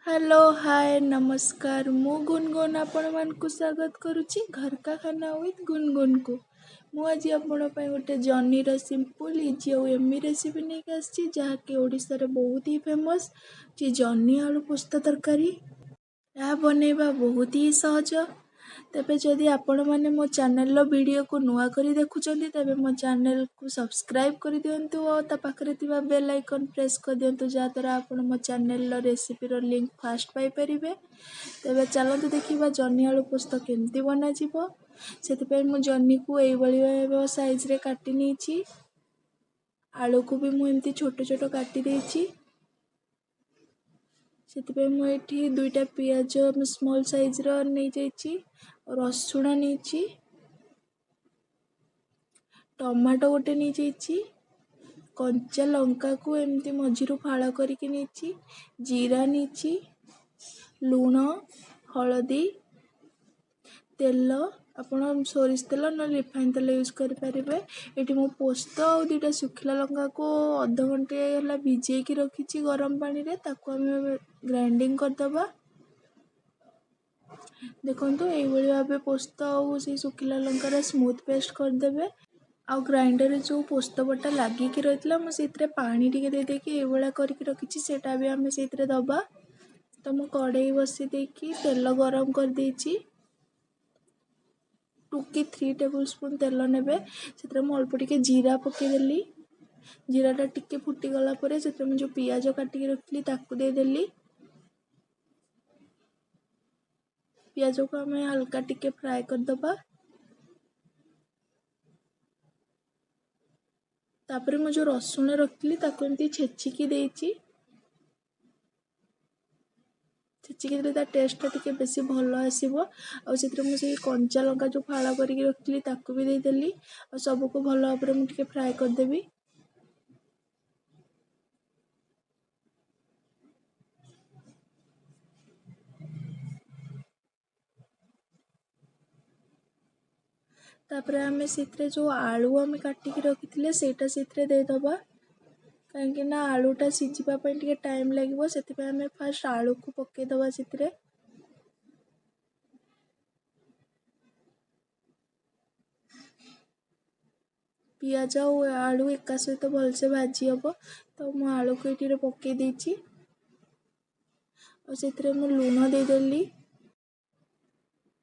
Hello hi नमस्कार मु गुनगुन आपण मानकु स्वागत करुच्ची घर का खाना विथ गुनगुन को मु आज आपण गोटे जन्हीर सिंपल इजी और एमी रेसिपी नहीं आसी जहाँकि ओडिशा रे बहुत ही फेमस जी जन्ही आलू पोस्ता तरकारी। यह बनैबा बहुत ही सहज। तेबे जदि आपण माने मो चैनल रो वीडियो को नुआ करी देखुचंती तेबे मो चैनल को सब्सक्राइब कर दियंतु और ता पाखरे थिबा बेल आइकन प्रेस कर दियंतु जा द्वारा आपण मो चैनल रो रेसिपी रो लिंक फास्ट पाई परिबे। तेबे चलंतु देखिबा जन्ही आलू पोस्ता केमती बना जिवो। सेति पई मु जन्ही को एई बळी साइज रे काटी नीची। आलू को भी मु एमती छोटो छोटो काटी देइची। सेति मु एठी दुईटा पियाज स्मॉल साइज रो नै जाइची। रसुण नीची। टमाटो गोटे नहीं जाइची। कंचा लंका को एमती मझिरु फाळ करिके नीची। जीरा नीची। लूण हळदी तेल आपण सोरिष तेल न रिफाइन तेल यूज कर परिबे। एटी मो पोस्ता और दुईटा सुखिला लंका को आधा घंटे होला भिजे की रखिची गरम पानी रे ताको हम ग्राइंडिंग कर दबा। देखंतु एई भली भाबे पोस्ता और से सुखिला लंका स्मूथ पेस्ट कर देबे। आउ ग्राइंडर जो पोस्ता बटा लागिकी रहितला मु सेतरे पानी टिके दे देकी ए भला करके रखिची सेटा भी हमें सेतरे दबा। तो मु कढ़ाई बसी देकी तेल गरम कर देची। 2 की 3 टेबल स्पून तेल नेबे सेतरे मु अल्प टिके जीरा पके देली। जीराटा टिके फुटी गला परे सेतरे मु जो पियाज काटिके रखली ताकू दे देली। पियाज को हमें हल्का टिके फ्राई कर दबा। तापरे मु जो रसुण रखली ताको एमती छेचिकी देची। छेचिकी देले ता टेस्ट टिके बेसी भलो आसीबो। आ सेतरे मु से कंचा लंका जो फाळा करिके रखली ताको भी दे देली। आ सब को भलो भाबरे मु टिके फ्राई कर देबी। तापरे हमें सेतरे जो आलू हमें काटिकी रखिथिले सेटा सेतरे दे दबा। काहेकि ना आलूटा सिझिबा पई टिके टाइम लागिबो सेति पई हमें फर्स्ट आलू को पके दबा सेतरे। पियाज और आलू एका सहित भलसे भाजी हबो तो मु आलू को एठी पके देची। और सेतरे मु लूण दे देली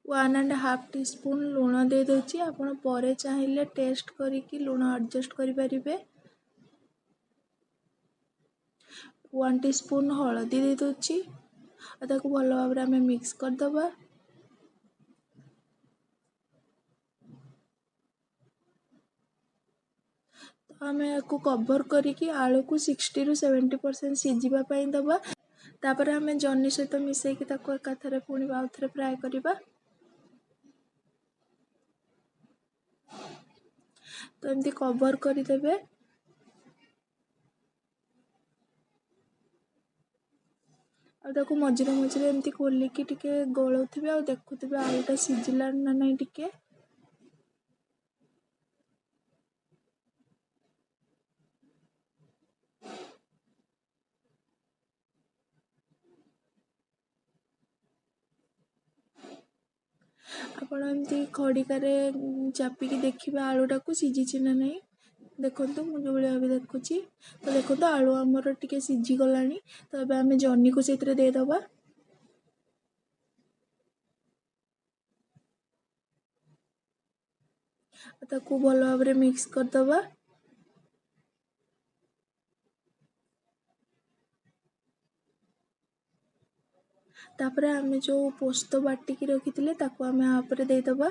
1.5 टीस्पून लूण दे दोची। आपण परे चाहिले टेस्ट करिकी लूण एडजस्ट करि परिबे। 1 टीस्पून हळदी दे दोची। आ ताको भलो भाबरे हमें मिक्स कर दबा। तो हमें याको कवर करिकी आलू को 60 रु 70% सिझिबा पई दबा। तापर हमें जन्ही सहित मिसेकी ताको एकाथरे पुणी आउथरे फ्राई करिबा। तो एमती कवर करि देबे। आ ताको मझिरे मझिरे एमती खोलिकी टिके गोळौथिबे आ देखुथिबे आलूटा सिझिला ना नै टिके। आपण एमती खड़िकारे चापिकी देखिबे आलूटा को सिझिछि ना नै। देखंतु मु जो भली भाबे देखुछि तो देखंतु आलू हमर टिके सिझि गलानी। तो एबे हमें जन्ही को सेतरे दे दबा। ताको भलो भाबरे मिक्स कर दबा। तापरे हमें जो पोस्तो बाटिकी रखिथिले ताको हमें आपरे दे दबा।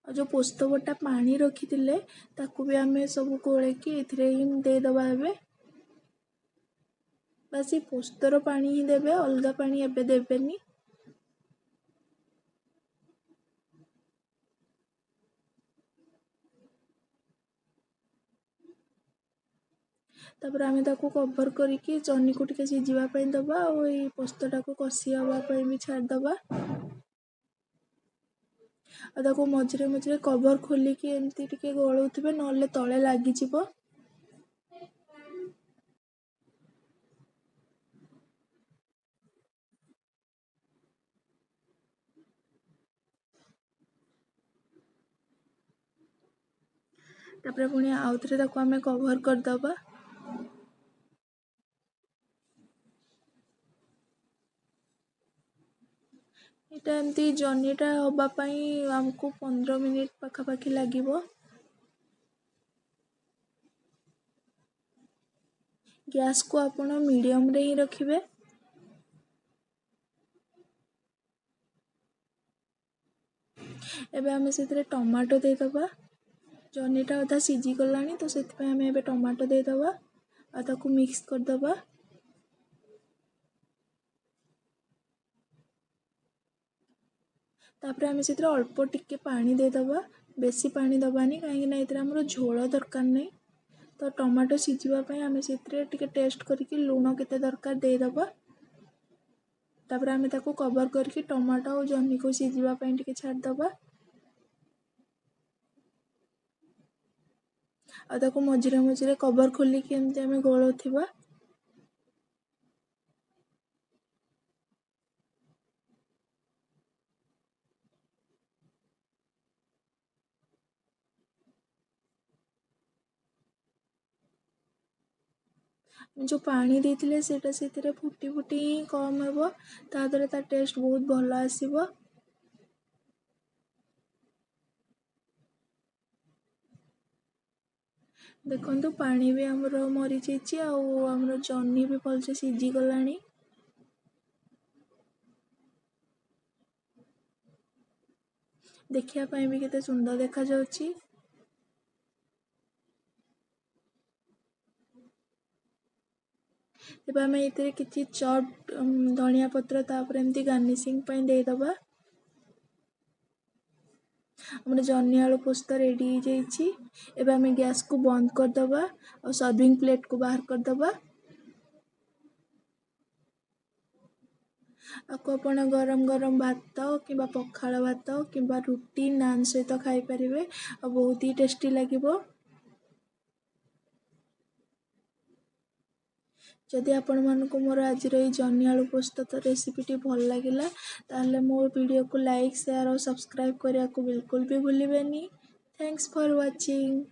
और जो पोस्तो बटा पानी रखिथिले ताको भी हमें सब गोळेकी एथिरे ही दे दबा एबे। बस ये पोस्तर पानी ही देबे अलगा पानी एबे देबेनी। तापर हमें ताको कवर करिकी जन्ही को टिके सिझिबा पई दबा और ए पोस्तटा को कसी हवा पई भी छाड़ दबा। आ ताको मझिरे मझिरे कवर खोलिकी एमती टिके गोळौथिबे नले तळे लागि जिवो। तापर पुणी आउ थे आम कवर करदबा। यहाँ एमती जर्नीटा हाँपाई आमको 15 मिनिट पाखापाखि लगे। गैस को आपण मीडियम रे ही रखिए। एबे आमे से टमाटो देदबा। जर्नीटा अधा सीझी गलानी तो से आम ए टमाटो देदबा आ ताकू मिक्स करदबा। तापर आम से अल्प टिके पानी देदबा। बेसी पानी दबानी कहीं आमर झोल दरकार नहीं। तो टमाटो सीझापी आम से टेस्ट करके लुण केते दरकार देदबा। तापर आम ताकू कवर करके टमाटो और जह्नी को सीझापी टिके छाड़दबा। आ ताकू मझिरे मझिरे कवर खोलिकी एमती आम गोलौथिबा। जो पानी देते से फुटी फुटी ही कम हे तादरे ता टेस्ट बहुत भल आसीबो। देखो पानी भी आमर मरी जाइए आमर जह्नी भी भलसे सीझी गलानी। देखिया भी केते सुंदर देखा जाउची। एबे आम ये किसी चॉप धनिया पत्र तापर एमती गार्निशिंग पई देदबा। हमर जह्नी आलू पोस्ता रेडी हो जाइए। एबे आम गैस को बंद करदबा और सर्विंग प्लेट को बाहर करदबा। आपको अपन गरम गरम भात कि पखाल भात कि रुटी नान सहित खाई पारिबे और बहुत ही टेस्टी लागिबो। जदि आपण मानक मोर आज जह्नी आलू पोस्ता रेसिपीटी भल लगिला ताहले मो वीडियो को लाइक शेयर और सब्सक्राइब करने को बिल्कुल भी भूलिबेनी। Thanks for watching.